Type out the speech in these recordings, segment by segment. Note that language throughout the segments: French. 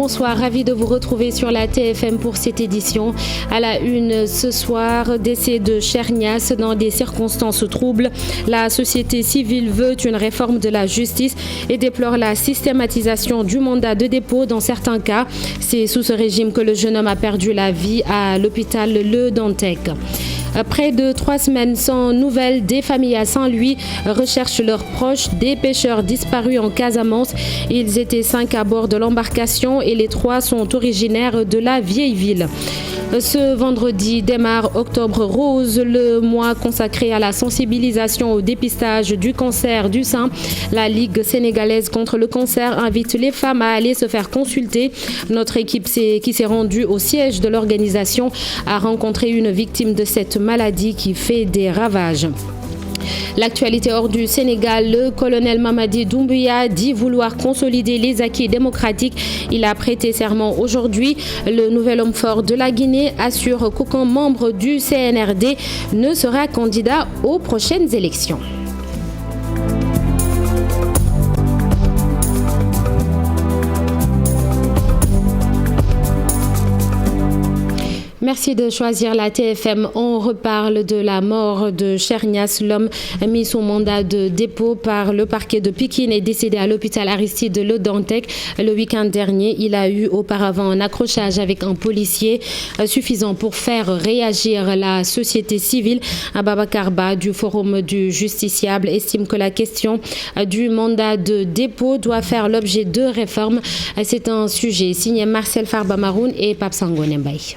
bonsoir, ravi de vous retrouver sur la TFM pour cette édition. À la une ce soir, décès de Chernias dans des circonstances troubles. La société civile veut une réforme de la justice et déplore la systématisation du mandat de dépôt dans certains cas. C'est sous ce régime que le jeune homme a perdu la vie à l'hôpital Le Dantec. Près de 3 semaines sans nouvelles, des familles à Saint-Louis recherchent leurs proches des pêcheurs disparus en Casamance. Ils étaient 5 à bord de l'embarcation et les 3 sont originaires de la vieille ville. Ce vendredi démarre Octobre Rose, le mois consacré à la sensibilisation au dépistage du cancer du sein. La Ligue sénégalaise contre le cancer invite les femmes à aller se faire consulter. Notre équipe qui s'est rendue au siège de l'organisation a rencontré une victime de cette maladie qui fait des ravages. L'actualité hors du Sénégal, le colonel Mamadi Doumbouya dit vouloir consolider les acquis démocratiques. Il a prêté serment aujourd'hui. Le nouvel homme fort de la Guinée assure qu'aucun membre du CNRD ne sera candidat aux prochaines élections. Merci de choisir la TFM. On reparle de la mort de Chernias. L'homme mis sous mandat de dépôt par le parquet de Pikine est décédé à l'hôpital Aristide de Le Dantec le week-end dernier. Il a eu auparavant un accrochage avec un policier suffisant pour faire réagir la société civile. Babacar Ba du Forum du Justiciable estime que la question du mandat de dépôt doit faire l'objet de réformes. C'est un sujet signé Marcel Farba Maroun et Pape Sangone Mbaye.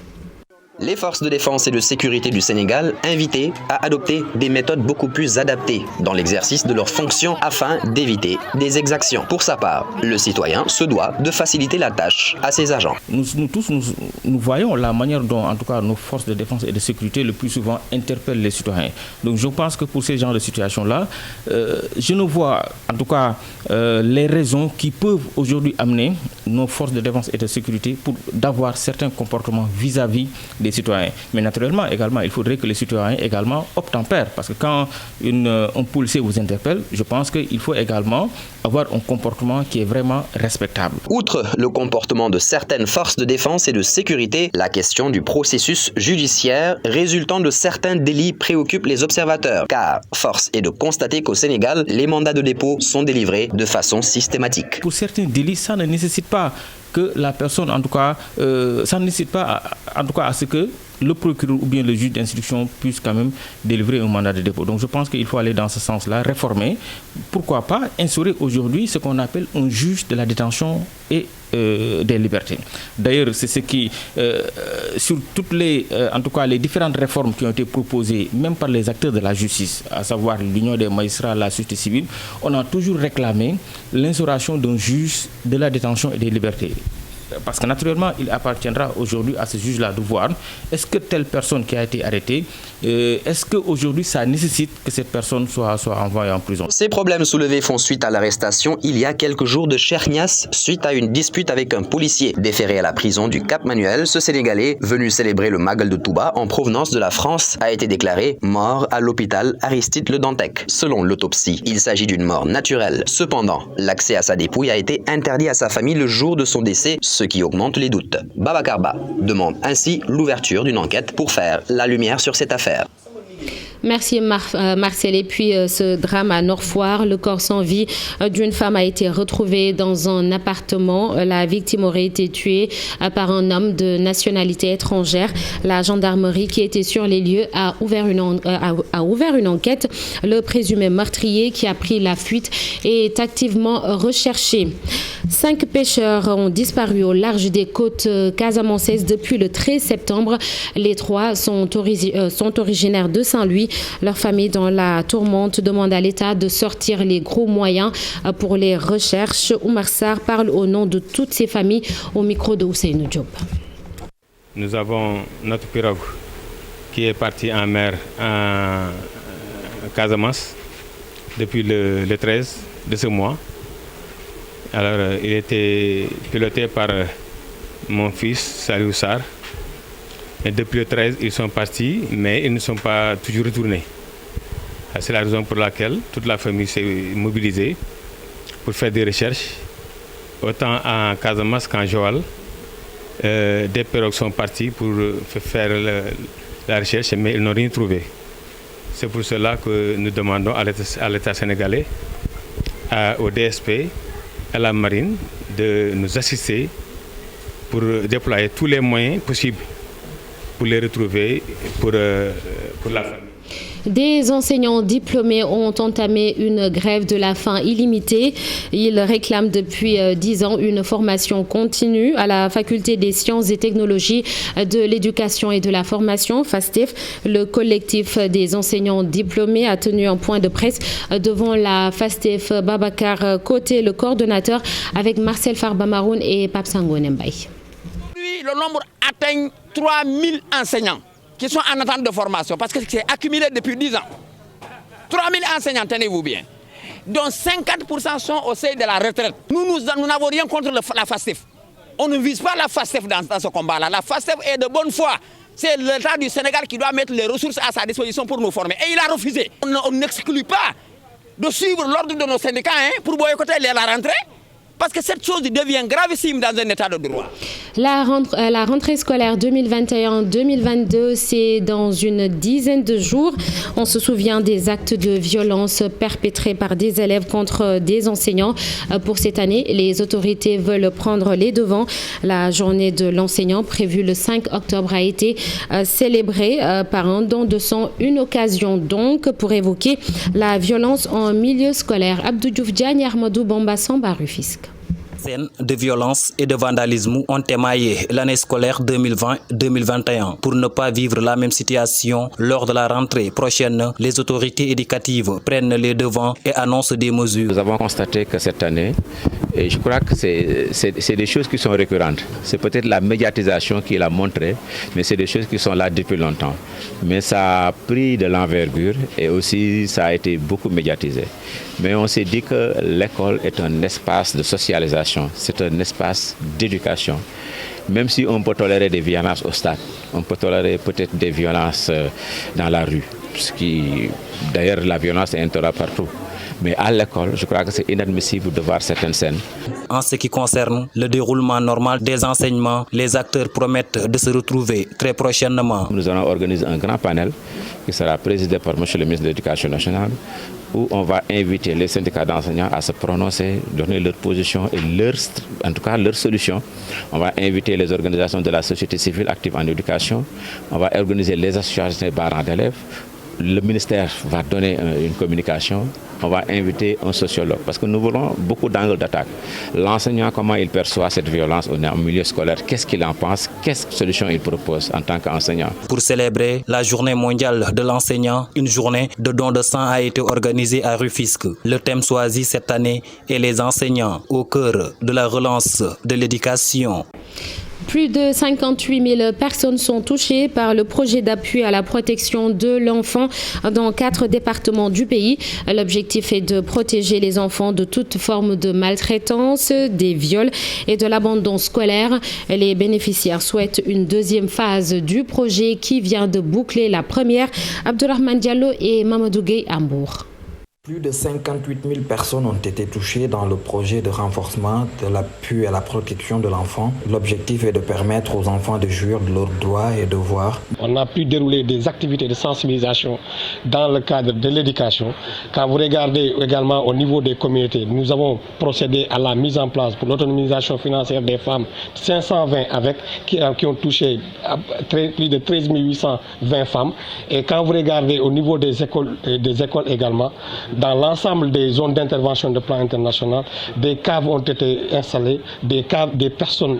Les forces de défense et de sécurité du Sénégal invitées à adopter des méthodes beaucoup plus adaptées dans l'exercice de leurs fonctions afin d'éviter des exactions. Pour sa part, le citoyen se doit de faciliter la tâche à ses agents. Nous tous voyons la manière dont, en tout cas, nos forces de défense et de sécurité le plus souvent interpellent les citoyens. Donc je pense que pour ces genres de situations-là, je ne vois en tout cas les raisons qui peuvent aujourd'hui amener nos forces de défense et de sécurité pour d'avoir certains comportements vis-à-vis des citoyens. Mais naturellement, également, il faudrait que les citoyens également obtempèrent. Parce que quand un policier vous interpelle, je pense qu'il faut également avoir un comportement qui est vraiment respectable. Outre le comportement de certaines forces de défense et de sécurité, la question du processus judiciaire résultant de certains délits préoccupe les observateurs. Car force est de constater qu'au Sénégal, les mandats de dépôt sont délivrés de façon systématique. Pour certains délits, ça ne nécessite pas que la personne, en tout cas, ça ne nécessite pas, en tout cas, à ce que le procureur ou bien le juge d'instruction puisse quand même délivrer un mandat de dépôt. Donc je pense qu'il faut aller dans ce sens-là, réformer, pourquoi pas instaurer aujourd'hui ce qu'on appelle un juge de la détention et des libertés. D'ailleurs, c'est ce qui, sur toutes les, en tout cas les différentes réformes qui ont été proposées, même par les acteurs de la justice, à savoir l'Union des magistrats, la société civile, on a toujours réclamé l'instauration d'un juge de la détention et des libertés. Parce que naturellement, il appartiendra aujourd'hui à ce juge-là de voir est-ce que telle personne qui a été arrêtée, est-ce qu'aujourd'hui ça nécite que cette personne soit envoyée en prison. Ces problèmes soulevés font suite à l'arrestation il y a quelques jours de Chernias suite à une dispute avec un policier. Déféré à la prison du Cap Manuel, ce Sénégalais, venu célébrer le Magal de Touba en provenance de la France, a été déclaré mort à l'hôpital Aristide Le Dantec. Selon l'autopsie, il s'agit d'une mort naturelle. Cependant, l'accès à sa dépouille a été interdit à sa famille le jour de son décès, ce qui augmente les doutes. Babacar Ba demande ainsi l'ouverture d'une enquête pour faire la lumière sur cette affaire. Merci Marcel. Et puis ce drame à Nord-Foire, le corps sans vie d'une femme a été retrouvé dans un appartement. La victime aurait été tuée par un homme de nationalité étrangère. La gendarmerie qui était sur les lieux a ouvert une enquête. Le présumé meurtrier qui a pris la fuite est activement recherché. 5 pêcheurs ont disparu au large des côtes casamançaises depuis le 13 septembre. Les 3 sont originaires de Saint-Louis. Leur famille dans la tourmente demande à l'État de sortir les gros moyens pour les recherches. Oumar Sarr parle au nom de toutes ces familles au micro de Ousseynou Diop. Nous avons notre pirogue qui est partie en mer en Casamance depuis le 13 de ce mois. Alors, il était piloté par mon fils, Saliou Sarr. Et depuis le 13, ils sont partis, mais ils ne sont pas toujours retournés. C'est la raison pour laquelle toute la famille s'est mobilisée pour faire des recherches, autant en Casamance qu'en Joal, Des pirogues sont partis pour faire la recherche, mais ils n'ont rien trouvé. C'est pour cela que nous demandons à l'État sénégalais, au DSP, à la marine, de nous assister pour déployer tous les moyens possibles pour les retrouver pour la famille. Des enseignants diplômés ont entamé une grève de la faim illimitée. Ils réclament depuis 10 ans une formation continue à la Faculté des sciences et technologies de l'éducation et de la formation, FASTEF. Le collectif des enseignants diplômés a tenu un point de presse devant la FASTEF. Babacar Côté, le coordonnateur, avec Marcel Farbamaroun et Pape Sangone Mbaye. Aujourd'hui, le nombre atteint 3000 enseignants qui sont en attente de formation, parce que c'est accumulé depuis 10 ans. 3000 enseignants, tenez-vous bien, dont 50% sont au seuil de la retraite. Nous n'avons rien contre la FASTEF. On ne vise pas la FASTEF dans ce combat-là. La FASTEF est de bonne foi. C'est l'État du Sénégal qui doit mettre les ressources à sa disposition pour nous former. Et il a refusé. On n'exclut pas de suivre l'ordre de nos syndicats pour boycotter la rentrée. Parce que cette chose devient gravissime dans un état de droit. La rentrée scolaire 2021-2022, c'est dans une dizaine de jours. On se souvient des actes de violence perpétrés par des élèves contre des enseignants. Pour cette année, les autorités veulent prendre les devants. La journée de l'enseignant prévue le 5 octobre a été célébrée par un don de sang. Une occasion donc pour évoquer la violence en milieu scolaire. Abdou Diouf Diagne, Armadou Bamba, Samba, Rufisque. Scènes de violence et de vandalisme ont émaillé l'année scolaire 2020-2021. Pour ne pas vivre la même situation lors de la rentrée prochaine, les autorités éducatives prennent les devants et annoncent des mesures. Nous avons constaté que cette année, et je crois que c'est des choses qui sont récurrentes. C'est peut-être la médiatisation qui l'a montré, mais c'est des choses qui sont là depuis longtemps. Mais ça a pris de l'envergure et aussi ça a été beaucoup médiatisé. Mais on s'est dit que l'école est un espace de socialisation, c'est un espace d'éducation. Même si on peut tolérer des violences au stade, on peut tolérer peut-être des violences dans la rue. D'ailleurs, la violence est intolérable partout. Mais à l'école, je crois que c'est inadmissible de voir certaines scènes. En ce qui concerne le déroulement normal des enseignements, les acteurs promettent de se retrouver très prochainement. Nous allons organiser un grand panel qui sera présidé par M. le ministre de l'Éducation nationale, où on va inviter les syndicats d'enseignants à se prononcer, donner leur position et en tout cas leur solution. On va inviter les organisations de la société civile active en éducation. On va organiser les associations des parents d'élèves. Le ministère va donner une communication. On va inviter un sociologue parce que nous voulons beaucoup d'angles d'attaque. L'enseignant, comment il perçoit cette violence au milieu scolaire, qu'est-ce qu'il en pense, quelle solution il propose en tant qu'enseignant. Pour célébrer la journée mondiale de l'enseignant, une journée de don de sang a été organisée à Rufisque. Le thème choisi cette année est les enseignants au cœur de la relance de l'éducation. Plus de 58 000 personnes sont touchées par le projet d'appui à la protection de l'enfant dans 4 départements du pays. L'objectif est de protéger les enfants de toute forme de maltraitance, des viols et de l'abandon scolaire. Les bénéficiaires souhaitent une deuxième phase du projet qui vient de boucler la première. Abdourahmane Diallo et Mamadou Gueye Ambour. Plus de 58 000 personnes ont été touchées dans le projet de renforcement de l'appui à la protection de l'enfant. L'objectif est de permettre aux enfants de jouir de leurs droits et devoirs. On a pu dérouler des activités de sensibilisation dans le cadre de l'éducation. Quand vous regardez également au niveau des communautés, nous avons procédé à la mise en place pour l'autonomisation financière des femmes, 520 qui ont touché plus de 13 820 femmes. Et quand vous regardez au niveau des écoles également, dans l'ensemble des zones d'intervention de plan international, des caves ont été installées, des personnes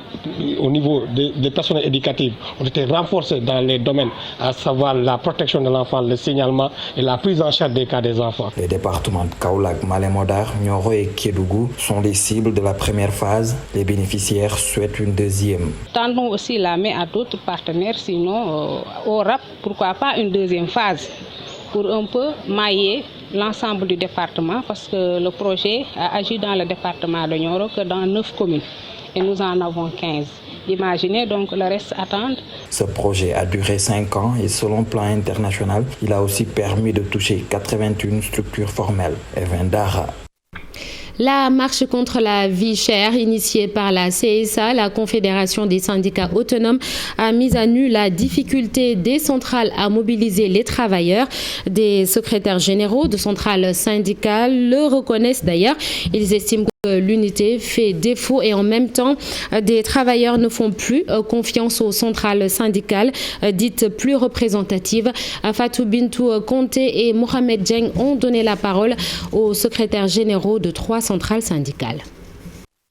au niveau des personnes éducatives ont été renforcées dans les domaines, à savoir la protection de l'enfant, le signalement et la prise en charge des cas des enfants. Les départements de Kaolack, Malem Hodar, Nioro et Kédougou sont les cibles de la première phase. Les bénéficiaires souhaitent une deuxième. Tendons aussi la main à d'autres partenaires, sinon au RAP, pourquoi pas une deuxième phase pour un peu mailler l'ensemble du département parce que le projet a agi dans le département de Nioro que dans 9 communes et nous en avons 15. Imaginez donc le reste attendre. Ce projet a duré 5 ans et selon plan international, il a aussi permis de toucher 81 structures formelles. Evendara. La marche contre la vie chère, initiée par la CSA, la Confédération des syndicats autonomes, a mis à nu la difficulté des centrales à mobiliser les travailleurs. Des secrétaires généraux de centrales syndicales le reconnaissent d'ailleurs. Ils estiment que l'unité fait défaut et en même temps, des travailleurs ne font plus confiance aux centrales syndicales dites plus représentatives. Fatou Bintou Conté et Mohamed Dieng ont donné la parole aux secrétaires généraux de 3 centrales syndicales.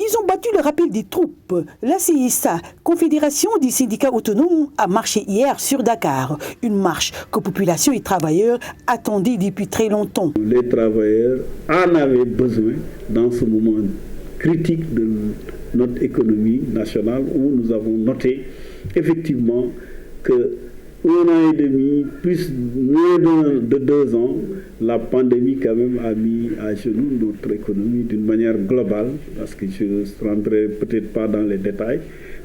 Ils ont battu le rappel des troupes. La CSA, Confédération des syndicats autonomes, a marché hier sur Dakar. Une marche que population et travailleurs attendaient depuis très longtemps. Les travailleurs en avaient besoin dans ce moment critique de notre économie nationale où nous avons noté effectivement que 1 an et demi, plus moins de 2 ans, la pandémie quand même a mis à genoux notre économie d'une manière globale, parce que je ne rentrerai peut-être pas dans les détails,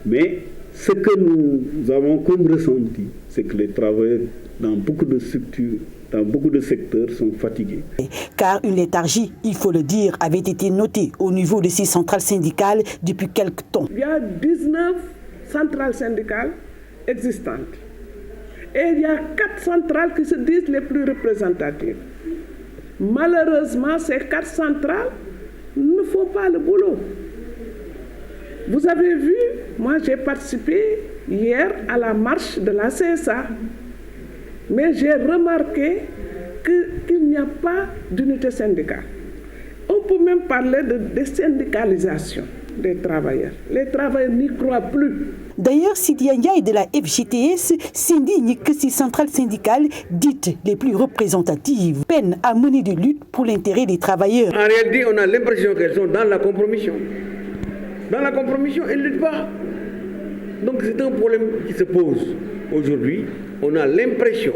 mais ce que nous avons comme ressenti, c'est que les travailleurs dans beaucoup de structures, dans beaucoup de secteurs sont fatigués. Car une léthargie, il faut le dire, avait été notée au niveau de ces centrales syndicales depuis quelques temps. Il y a 19 centrales syndicales existantes. Et il y a 4 centrales qui se disent les plus représentatives. Malheureusement, ces 4 centrales ne font pas le boulot. Vous avez vu, moi j'ai participé hier à la marche de la CSA. Mais j'ai remarqué qu'il n'y a pas d'unité syndicale. On peut même parler de désyndicalisation des travailleurs. Les travailleurs n'y croient plus. D'ailleurs, Sidia Ndiaye de la FGTS s'indigne que ces centrales syndicales, dites les plus représentatives, peinent à mener des luttes pour l'intérêt des travailleurs. En réalité, on a l'impression qu'elles sont dans la compromission. Dans la compromission, elles ne luttent pas. Donc c'est un problème qui se pose aujourd'hui. On a l'impression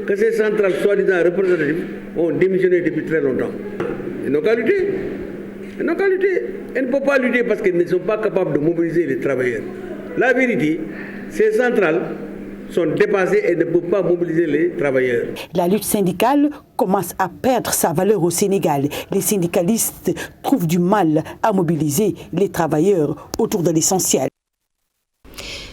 que ces centrales soi-disant représentatives ont démissionné depuis très longtemps. Elles n'ont qu'à lutter. Elles n'ont qu'à lutter. Elles ne peuvent pas lutter parce qu'elles ne sont pas capables de mobiliser les travailleurs. La vérité, ces centrales sont dépassées et ne peuvent pas mobiliser les travailleurs. La lutte syndicale commence à perdre sa valeur au Sénégal. Les syndicalistes trouvent du mal à mobiliser les travailleurs autour de l'essentiel.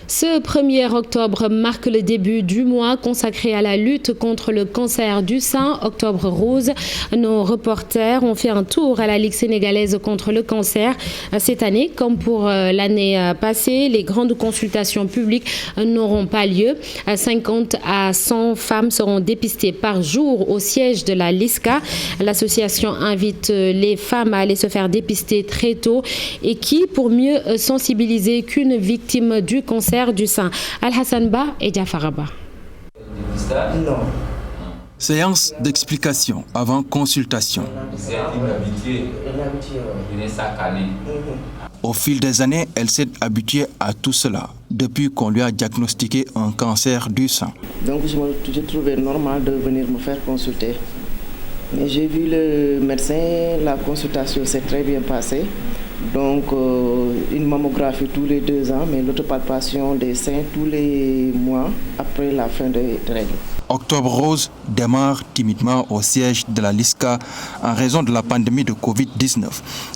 Ce 1er octobre marque le début du mois consacré à la lutte contre le cancer du sein, Octobre Rose. Nos reporters ont fait un tour à la Ligue sénégalaise contre le cancer. Cette année, comme pour l'année passée, les grandes consultations publiques n'auront pas lieu. 50 à 100 femmes seront dépistées par jour au siège de la LISCA. L'association invite les femmes à aller se faire dépister très tôt et qui, pour mieux sensibiliser qu'une victime du cancer du sein. Al-Hassan Ba et Jafaraba. Séance d'explication avant consultation. Au fil des années, elle s'est habituée à tout cela, depuis qu'on lui a diagnostiqué un cancer du sein. Donc j'ai trouvé normal de venir me faire consulter. Mais j'ai vu le médecin, la consultation s'est très bien passée. Donc une mammographie tous les 2 ans, mais l'autopalpation des seins tous les mois après la fin des règles. Octobre Rose démarre timidement au siège de la LISCA en raison de la pandémie de Covid-19.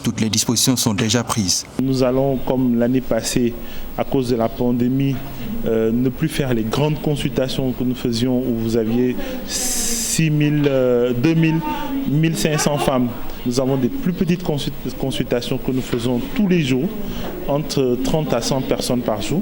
Toutes les dispositions sont déjà prises. Nous allons, comme l'année passée, à cause de la pandémie, ne plus faire les grandes consultations que nous faisions où vous aviez 6 000, 2 000, 1 500 femmes. Nous avons des plus petites consultations que nous faisons tous les jours, entre 30 à 100 personnes par jour.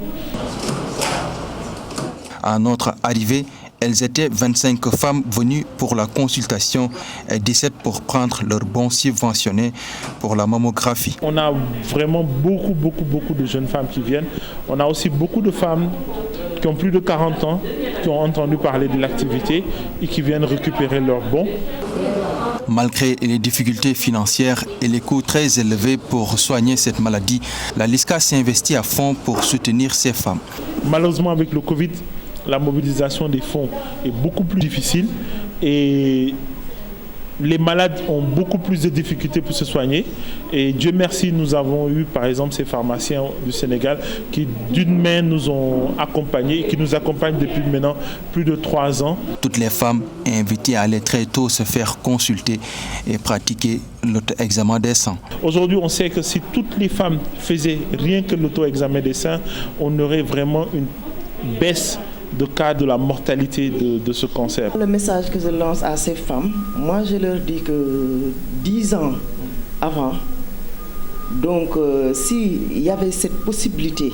À notre arrivée, elles étaient 25 femmes venues pour la consultation et 17 pour prendre leur bon subventionné pour la mammographie. On a vraiment beaucoup de jeunes femmes qui viennent. On a aussi beaucoup de femmes qui ont plus de 40 ans, qui ont entendu parler de l'activité et qui viennent récupérer leurs bons. Malgré les difficultés financières et les coûts très élevés pour soigner cette maladie, la LISCA s'investit à fond pour soutenir ces femmes. Malheureusement, avec le Covid, la mobilisation des fonds est beaucoup plus difficile et les malades ont beaucoup plus de difficultés pour se soigner. Et Dieu merci, nous avons eu par exemple ces pharmaciens du Sénégal qui d'une main nous ont accompagnés et qui nous accompagnent depuis maintenant plus de 3 ans. Toutes les femmes invitées à aller très tôt se faire consulter et pratiquer l'auto-examen des seins. Aujourd'hui, on sait que si toutes les femmes faisaient rien que l'auto-examen des seins, on aurait vraiment une baisse de cas de la mortalité de ce cancer. Le message que je lance à ces femmes, moi je leur dis que 10 ans avant, donc s'il y avait cette possibilité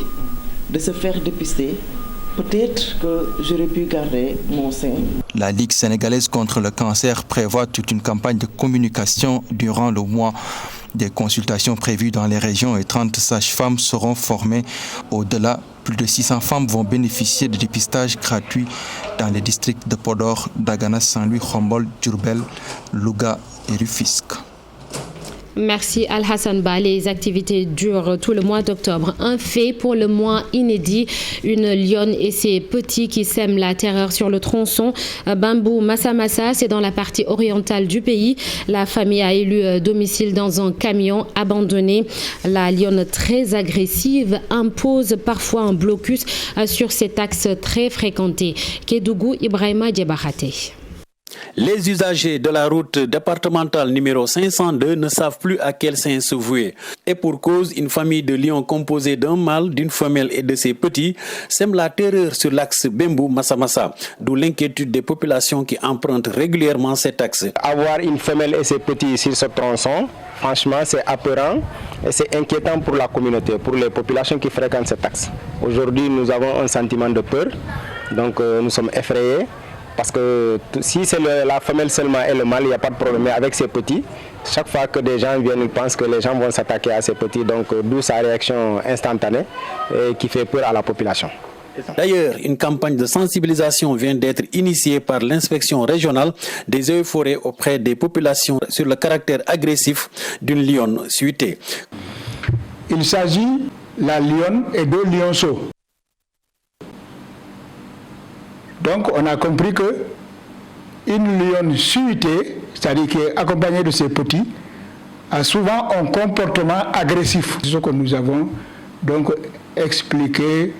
de se faire dépister, peut-être que j'aurais pu garder mon sein. La Ligue sénégalaise contre le cancer prévoit toute une campagne de communication durant le mois. Des consultations prévues dans les régions et 30 sages-femmes seront formées. Au-delà, plus de 600 femmes vont bénéficier de dépistage gratuit dans les districts de Podor, Dagana, Saint-Louis, Khombol, Diourbel, Louga et Rufisque. Merci Al-Hassan Ba. Les activités durent tout le mois d'octobre. Un fait pour le mois inédit, une lionne et ses petits qui sèment la terreur sur le tronçon Bambou Massa, c'est dans la partie orientale du pays. La famille a élu domicile dans un camion abandonné. La lionne très agressive impose parfois un blocus sur cet axe très fréquenté. Kédougou Ibrahima Djebahate. Les usagers de la route départementale numéro 502 ne savent plus à quel saint se vouer. Et pour cause, une famille de lions composée d'un mâle, d'une femelle et de ses petits sème la terreur sur l'axe Bambou-Massa, d'où l'inquiétude des populations qui empruntent régulièrement cet axe. Avoir une femelle et ses petits sur ce tronçon, franchement, c'est apeurant et c'est inquiétant pour la communauté, pour les populations qui fréquentent cet axe. Aujourd'hui, nous avons un sentiment de peur, donc nous sommes effrayés. Parce que si c'est la femelle seulement et le mâle, il n'y a pas de problème. Mais avec ces petits, chaque fois que des gens viennent, ils pensent que les gens vont s'attaquer à ces petits. Donc d'où sa réaction instantanée qui fait peur à la population. D'ailleurs, une campagne de sensibilisation vient d'être initiée par l'inspection régionale des eaux et forêts auprès des populations sur le caractère agressif d'une lionne suitée. Il s'agit de la lionne et deux lionceaux. Donc on a compris que une lionne suitée, c'est-à-dire qui est accompagnée de ses petits, a souvent un comportement agressif. C'est ce que nous avons donc expliqué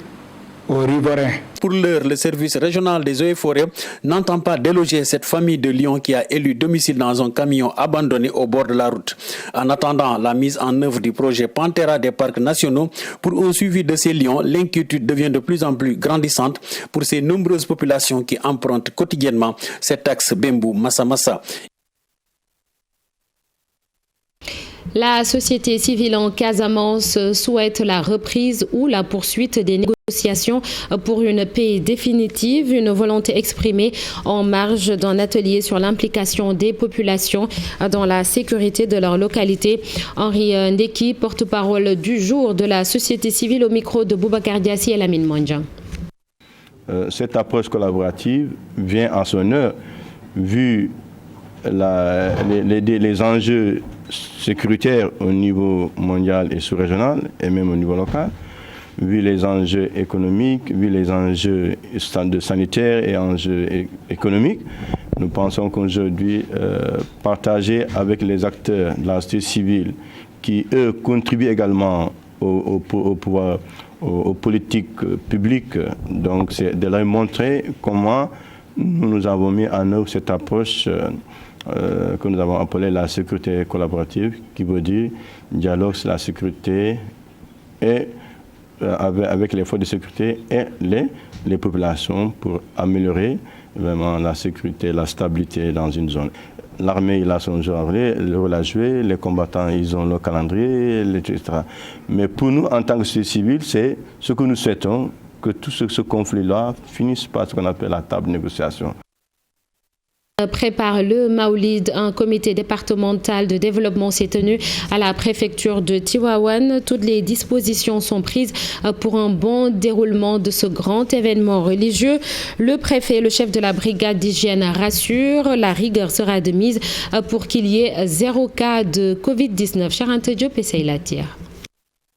aux riverains. Pour l'heure, le service régional des eaux et forêts n'entend pas déloger cette famille de lions qui a élu domicile dans un camion abandonné au bord de la route. En attendant la mise en œuvre du projet Panthera des parcs nationaux, pour un suivi de ces lions, l'inquiétude devient de plus en plus grandissante pour ces nombreuses populations qui empruntent quotidiennement cet axe Bambou-Massa. La société civile en Casamance souhaite la reprise ou la poursuite des négociations pour une paix définitive, une volonté exprimée en marge d'un atelier sur l'implication des populations dans la sécurité de leur localité. Henri Ndeki, porte-parole du jour de la société civile, au micro de Boubacar Diassi et Lamine Mondjan. Cette approche collaborative vient en son heure, vu les enjeux sécuritaires au niveau mondial et sous-régional et même au niveau local, vu les enjeux économiques, vu les enjeux sanitaires et enjeux économiques. Nous pensons qu'aujourd'hui, partager avec les acteurs de la société civile qui, eux, contribuent également aux politiques publiques, donc c'est de leur montrer comment nous avons mis en œuvre cette approche que nous avons appelée la sécurité collaborative, qui veut dire dialogue sur la sécurité et avec les forces de sécurité et les populations pour améliorer vraiment la sécurité, la stabilité dans une zone. L'armée, il a son rôle à jouer, les combattants, ils ont leur calendrier, etc. Mais pour nous, en tant que société civile, c'est ce que nous souhaitons, que tout ce conflit-là finisse par ce qu'on appelle la table de négociation. Prépare le Maoulid, un comité départemental de développement s'est tenu à la préfecture de Tivaouane. Toutes les dispositions sont prises pour un bon déroulement de ce grand événement religieux. Le préfet, le chef de la brigade d'hygiène rassure, la rigueur sera de mise pour qu'il y ait 0 cas de Covid-19. Charente Diop essaye la tire.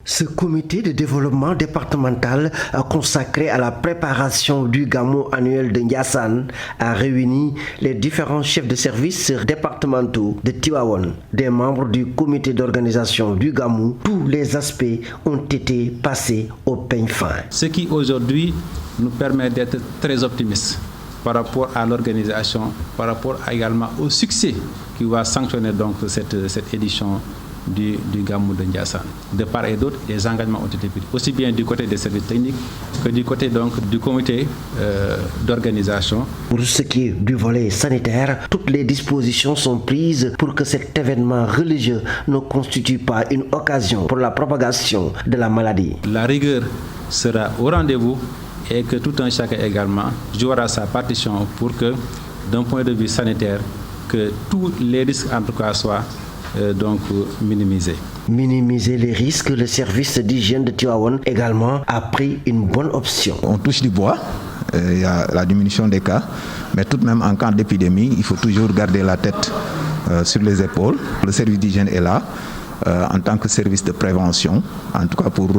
Ce comité de développement départemental consacré à la préparation du Gamou annuel de Ndiassane a réuni les différents chefs de services départementaux de Tivaouane, des membres du comité d'organisation du Gamou. Tous les aspects ont été passés au peigne fin. Ce qui aujourd'hui nous permet d'être très optimistes par rapport à l'organisation, par rapport également au succès qui va sanctionner donc cette édition du Gamou de Ndiassane. De part et d'autre, des engagements ont été pris, aussi bien du côté des services techniques que du côté donc du comité d'organisation. Pour ce qui est du volet sanitaire, toutes les dispositions sont prises pour que cet événement religieux ne constitue pas une occasion pour la propagation de la maladie. La rigueur sera au rendez-vous et que tout un chacun également jouera sa partition pour que, d'un point de vue sanitaire, que tous les risques en tout cas soient donc minimiser. Minimiser les risques, le service d'hygiène de Tivaouane également a pris une bonne option. On touche du bois, il y a la diminution des cas, mais tout de même en cas d'épidémie, il faut toujours garder la tête sur les épaules. Le service d'hygiène est là en tant que service de prévention, en tout cas pour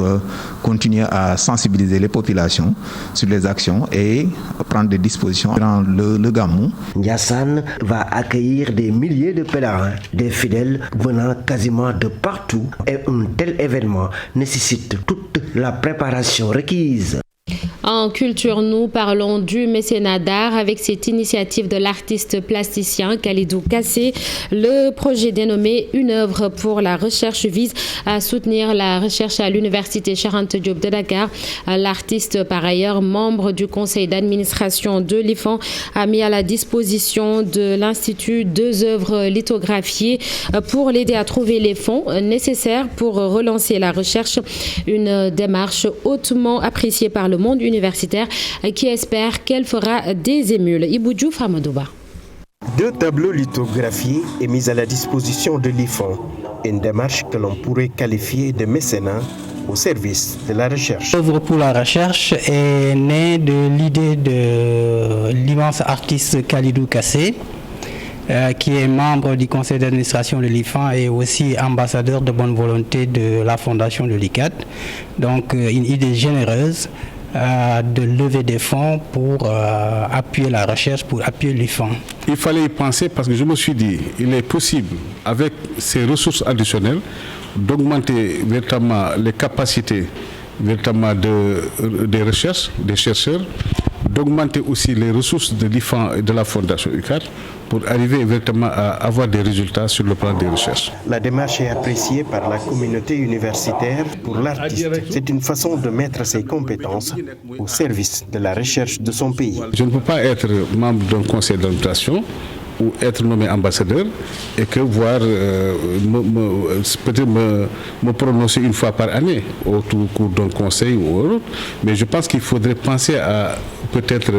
continuer à sensibiliser les populations sur les actions et prendre des dispositions dans le Gamou. Ndiassane va accueillir des milliers de pèlerins, des fidèles venant quasiment de partout, et un tel événement nécessite toute la préparation requise. En culture, nous parlons du mécénat d'art avec cette initiative de l'artiste plasticien Khalidou Kassé. Le projet dénommé Une œuvre pour la recherche vise à soutenir la recherche à l'université Cheikh Anta Diop de Dakar. L'artiste, par ailleurs membre du conseil d'administration de l'IFAN, a mis à la disposition de l'Institut 2 œuvres lithographiées pour l'aider à trouver les fonds nécessaires pour relancer la recherche. Une démarche hautement appréciée par le monde universitaire qui espère qu'elle fera des émules. Iboudjou Famadouba. 2 tableaux lithographiés et mis à la disposition de l'IFAN. Une démarche que l'on pourrait qualifier de mécénat au service de la recherche. L'œuvre pour la recherche est née de l'idée de l'immense artiste Khalidou Kassé, qui est membre du conseil d'administration de l'IFAN et aussi ambassadeur de bonne volonté de la fondation de l'ICAD. Donc une idée généreuse de lever des fonds pour appuyer la recherche, pour appuyer l'IFAN. Il fallait y penser parce que je me suis dit, il est possible, avec ces ressources additionnelles, d'augmenter véritablement les capacités véritablement des recherches, des chercheurs, d'augmenter aussi les ressources de l'IFAN et de la fondation UCAD pour arriver véritablement à avoir des résultats sur le plan des recherches. La démarche est appréciée par la communauté universitaire. Pour l'artiste, c'est une façon de mettre ses compétences au service de la recherche de son pays. Je ne peux pas être membre d'un conseil d'administration ou être nommé ambassadeur et que voir peut-être me prononcer une fois par année au cours d'un conseil ou autre, mais je pense qu'il faudrait penser à peut-être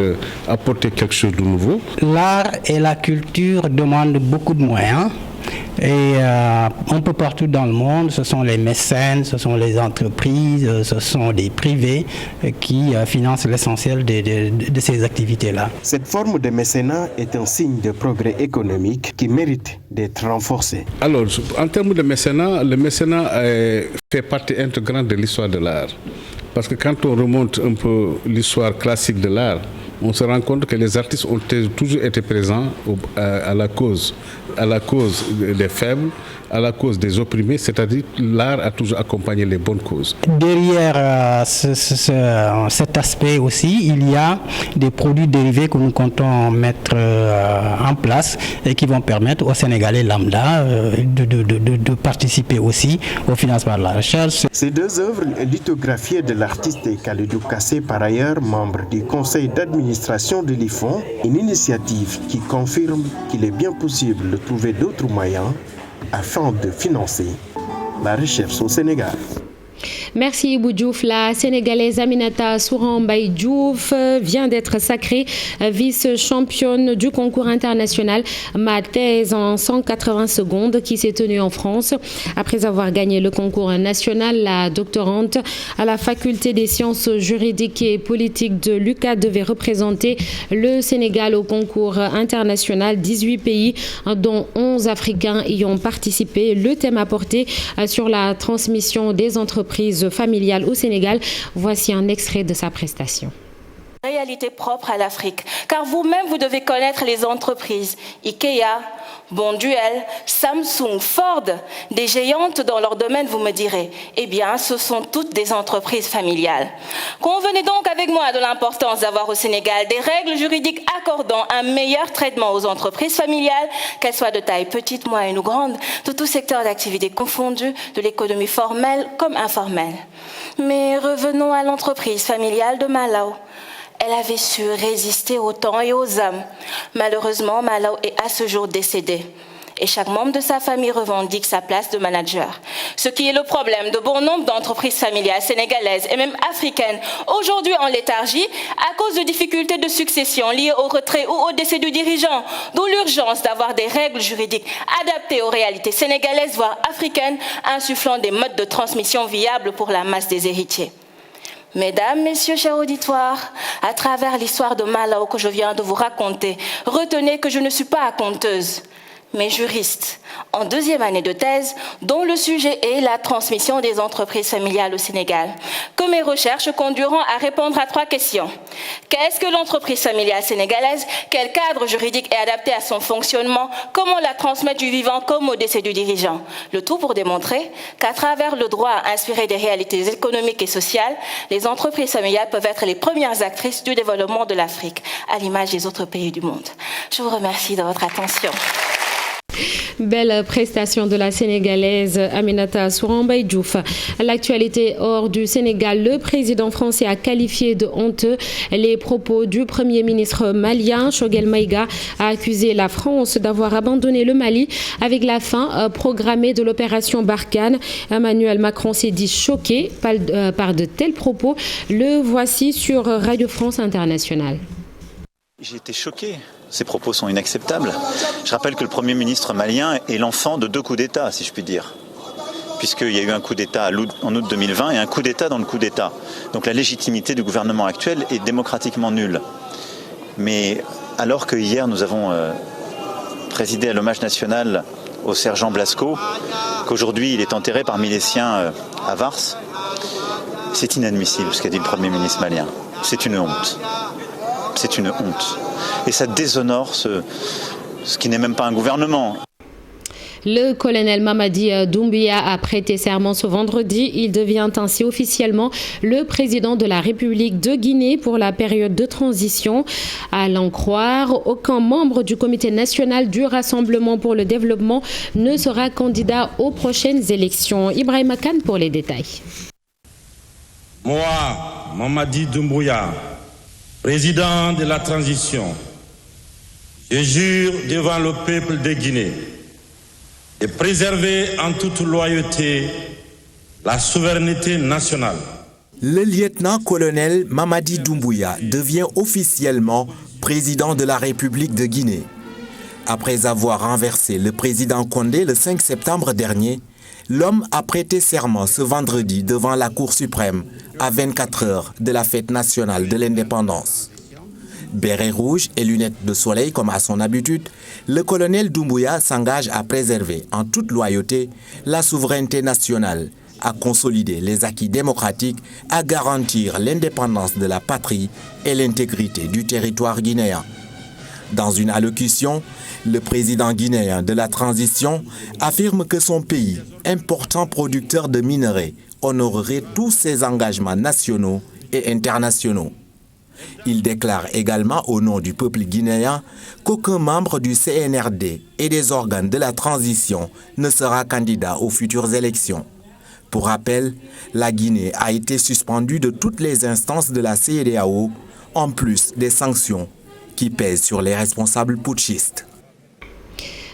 apporter quelque chose de nouveau. L'art et la culture demandent beaucoup de moyens. Et un peu partout dans le monde, ce sont les mécènes, ce sont les entreprises, ce sont des privés qui financent l'essentiel de ces activités-là. Cette forme de mécénat est un signe de progrès économique qui mérite d'être renforcé. Alors, en termes de mécénat, le mécénat fait partie intégrante de l'histoire de l'art. Parce que quand on remonte un peu l'histoire classique de l'art, on se rend compte que les artistes ont toujours été présents à la cause des faibles, à la cause des opprimés, c'est-à-dire l'art a toujours accompagné les bonnes causes. Derrière cet aspect aussi, il y a des produits dérivés que nous comptons mettre en place et qui vont permettre aux Sénégalais lambda de participer aussi au financement de la recherche. Ces 2 œuvres lithographiées de l'artiste Khalidou Kassé, par ailleurs membre du conseil d'administration de l'IFAN, une initiative qui confirme qu'il est bien possible de trouver d'autres moyens afin de financer la recherche au Sénégal. Merci Ibou Diouf. La Sénégalaise Aminata Sourambay Diouf vient d'être sacrée vice-championne du concours international Ma thèse en 180 secondes qui s'est tenu en France. Après avoir gagné le concours national, la doctorante à la faculté des sciences juridiques et politiques de l'UQAD devait représenter le Sénégal au concours international. 18 pays, dont 11 Africains, y ont participé. Le thème apporté sur la transmission des entreprises familiales au Sénégal. Voici un extrait de sa prestation. Réalité propre à l'Afrique, car vous-même vous devez connaître les entreprises Ikea, Bonduel, Samsung, Ford, des géantes dans leur domaine, vous me direz. Eh bien, ce sont toutes des entreprises familiales. Convenez donc avec moi de l'importance d'avoir au Sénégal des règles juridiques accordant un meilleur traitement aux entreprises familiales, qu'elles soient de taille petite, moyenne ou grande, de tout secteur d'activité confondu, de l'économie formelle comme informelle. Mais revenons à l'entreprise familiale de Malaw. Elle avait su résister au temps et aux hommes. Malheureusement, Malaw est à ce jour décédé. Et chaque membre de sa famille revendique sa place de manager. Ce qui est le problème de bon nombre d'entreprises familiales sénégalaises et même africaines, aujourd'hui en léthargie, à cause de difficultés de succession liées au retrait ou au décès du dirigeant, d'où l'urgence d'avoir des règles juridiques adaptées aux réalités sénégalaises, voire africaines, insufflant des modes de transmission viables pour la masse des héritiers. Mesdames, Messieurs, chers auditoires, à travers l'histoire de Malaw que je viens de vous raconter, retenez que je ne suis pas conteuse, mais juriste, en deuxième année de thèse, dont le sujet est la transmission des entreprises familiales au Sénégal, que mes recherches conduiront à répondre à 3 questions. Qu'est-ce que l'entreprise familiale sénégalaise? Quel cadre juridique est adapté à son fonctionnement? Comment la transmettre du vivant comme au décès du dirigeant? Le tout pour démontrer qu'à travers le droit inspiré des réalités économiques et sociales, les entreprises familiales peuvent être les premières actrices du développement de l'Afrique, à l'image des autres pays du monde. Je vous remercie de votre attention. Belle prestation de la Sénégalaise Aminata Sourambay Diouf. L'actualité hors du Sénégal, le président français a qualifié de honteux les propos du Premier ministre malien. Choguel Maïga a accusé la France d'avoir abandonné le Mali avec la fin programmée de l'opération Barkhane. Emmanuel Macron s'est dit choqué par de tels propos. Le voici sur Radio France Internationale. J'ai été choqué. Ces propos sont inacceptables. Je rappelle que le Premier ministre malien est l'enfant de 2 coups d'État, si je puis dire. Puisqu'il y a eu un coup d'État en août 2020 et un coup d'État dans le coup d'État. Donc la légitimité du gouvernement actuel est démocratiquement nulle. Mais alors que hier nous avons présidé à l'hommage national au sergent Blasco, qu'aujourd'hui il est enterré parmi les siens à Vars, c'est inadmissible ce qu'a dit le Premier ministre malien. C'est une honte. C'est une honte. Et ça déshonore ce qui n'est même pas un gouvernement. Le colonel Mamadi Doumbouya a prêté serment ce vendredi. Il devient ainsi officiellement le président de la République de Guinée pour la période de transition. À l'en croire, aucun membre du comité national du Rassemblement pour le développement ne sera candidat aux prochaines élections. Ibrahima Kane pour les détails. Moi, Mamadi Doumbouya, président de la transition, je jure devant le peuple de Guinée de préserver en toute loyauté la souveraineté nationale. Le lieutenant-colonel Mamadi Doumbouya devient officiellement président de la République de Guinée. Après avoir renversé le président Condé le 5 septembre dernier, l'homme a prêté serment ce vendredi devant la Cour suprême à 24 heures de la fête nationale de l'indépendance. Béret rouge et lunettes de soleil comme à son habitude, le colonel Doumbouya s'engage à préserver en toute loyauté la souveraineté nationale, à consolider les acquis démocratiques, à garantir l'indépendance de la patrie et l'intégrité du territoire guinéen. Dans une allocution, le président guinéen de la transition affirme que son pays, important producteur de minerais, honorerait tous ses engagements nationaux et internationaux. Il déclare également au nom du peuple guinéen qu'aucun membre du CNRD et des organes de la transition ne sera candidat aux futures élections. Pour rappel, la Guinée a été suspendue de toutes les instances de la CEDEAO, en plus des sanctions qui pèsent sur les responsables putschistes.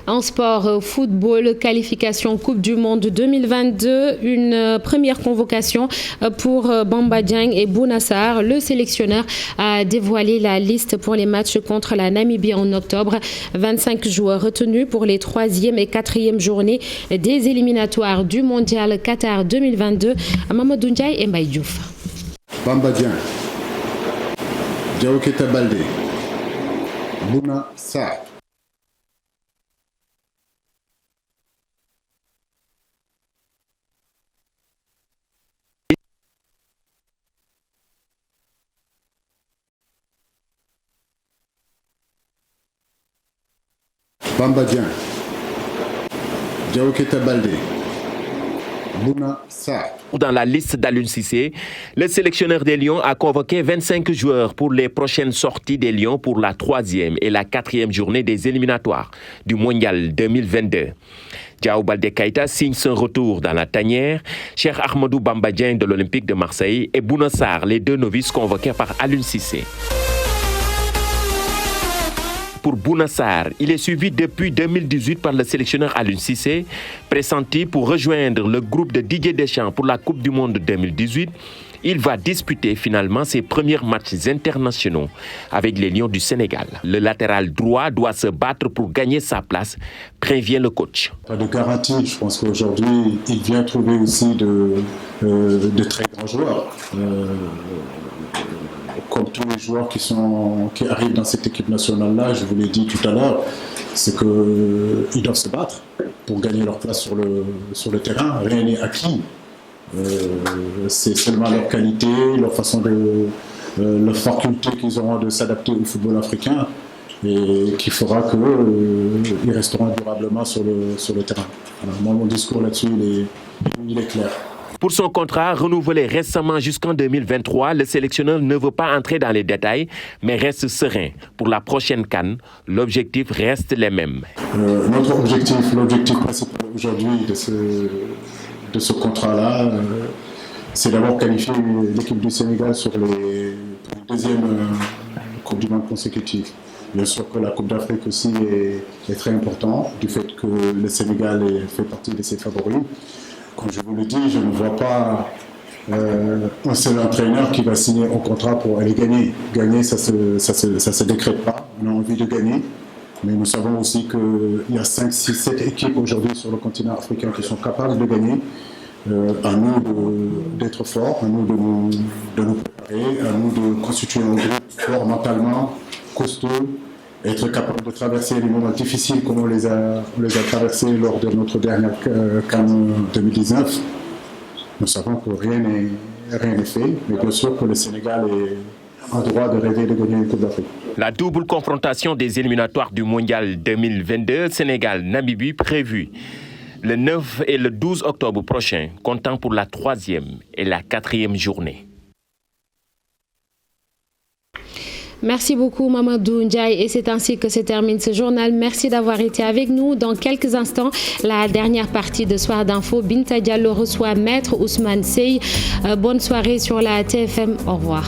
En sport, football, qualification Coupe du Monde 2022, une première convocation pour Bamba Dieng et Bouna Sarr. Le sélectionneur a dévoilé la liste pour les matchs contre la Namibie en octobre. 25 joueurs retenus pour les 3e et 4e journées des éliminatoires du Mondial Qatar 2022. Mamadou Ndiaye et Mbaye Diouf. Bamba Dieng, Diao Keita Baldé, Bouna Sarr. Bamba Dieng, Diao Keita Baldé, Bouna Sarr. Dans la liste d'Aliou Cissé, le sélectionneur des Lions a convoqué 25 joueurs pour les prochaines sorties des Lions pour la 3e et la 4e journée des éliminatoires du Mondial 2022. Diao Baldé Keita signe son retour dans la tanière. Cheikh Ahmadou Bamba Dieng de l'Olympique de Marseille et Bouna Sarr, les 2 novices convoqués par Aliou Cissé. Pour Bouna Sarr, il est suivi depuis 2018 par le sélectionneur Aliou Cissé, pressenti pour rejoindre le groupe de Didier Deschamps pour la Coupe du Monde 2018. Il va disputer finalement ses premiers matchs internationaux avec les Lions du Sénégal. Le latéral droit doit se battre pour gagner sa place, prévient le coach. Pas de garantie, je pense qu'aujourd'hui, il vient trouver aussi de très grands joueurs. Comme tous les joueurs qui arrivent dans cette équipe nationale-là, je vous l'ai dit tout à l'heure, c'est qu'ils doivent se battre pour gagner leur place sur le terrain. Rien n'est acquis. C'est seulement leur qualité, leur façon leur faculté qu'ils auront de s'adapter au football africain et qui fera qu'ils resteront durablement sur le terrain. Alors, moi, mon discours là-dessus, il est clair. Pour son contrat renouvelé récemment jusqu'en 2023, le sélectionneur ne veut pas entrer dans les détails, mais reste serein. Pour la prochaine CAN, l'objectif reste le même. Notre l'objectif principal aujourd'hui de ce contrat-là, c'est d'avoir qualifié l'équipe du Sénégal sur les 2e Coupe du Monde consécutive. Bien sûr que la Coupe d'Afrique aussi est très importante, du fait que le Sénégal fait partie de ses favoris. Comme je vous le dis, je ne vois pas un seul entraîneur qui va signer un contrat pour aller gagner. Gagner, ça se décrète pas. On a envie de gagner. Mais nous savons aussi qu'il y a 5, 6, 7 équipes aujourd'hui sur le continent africain qui sont capables de gagner. À nous d'être forts, à nous de nous préparer, à nous de constituer un groupe fort mentalement, costaud, être capable de traverser les moments difficiles comme on les a traversés lors de notre dernière CAN 2019. Nous savons que rien n'est fait, mais bien sûr que le Sénégal est en droit de rêver de gagner une Coupe d'Afrique. La double confrontation des éliminatoires du Mondial 2022, Sénégal-Namibie, prévue le 9 et le 12 octobre prochain, comptant pour la 3e et la 4e journée. Merci beaucoup Mamadou Ndiaye et c'est ainsi que se termine ce journal. Merci d'avoir été avec nous. Dans quelques instants, la dernière partie de Soir d'Info, Binta Diallo reçoit Maître Ousmane Sey. Bonne soirée sur la TFM. Au revoir.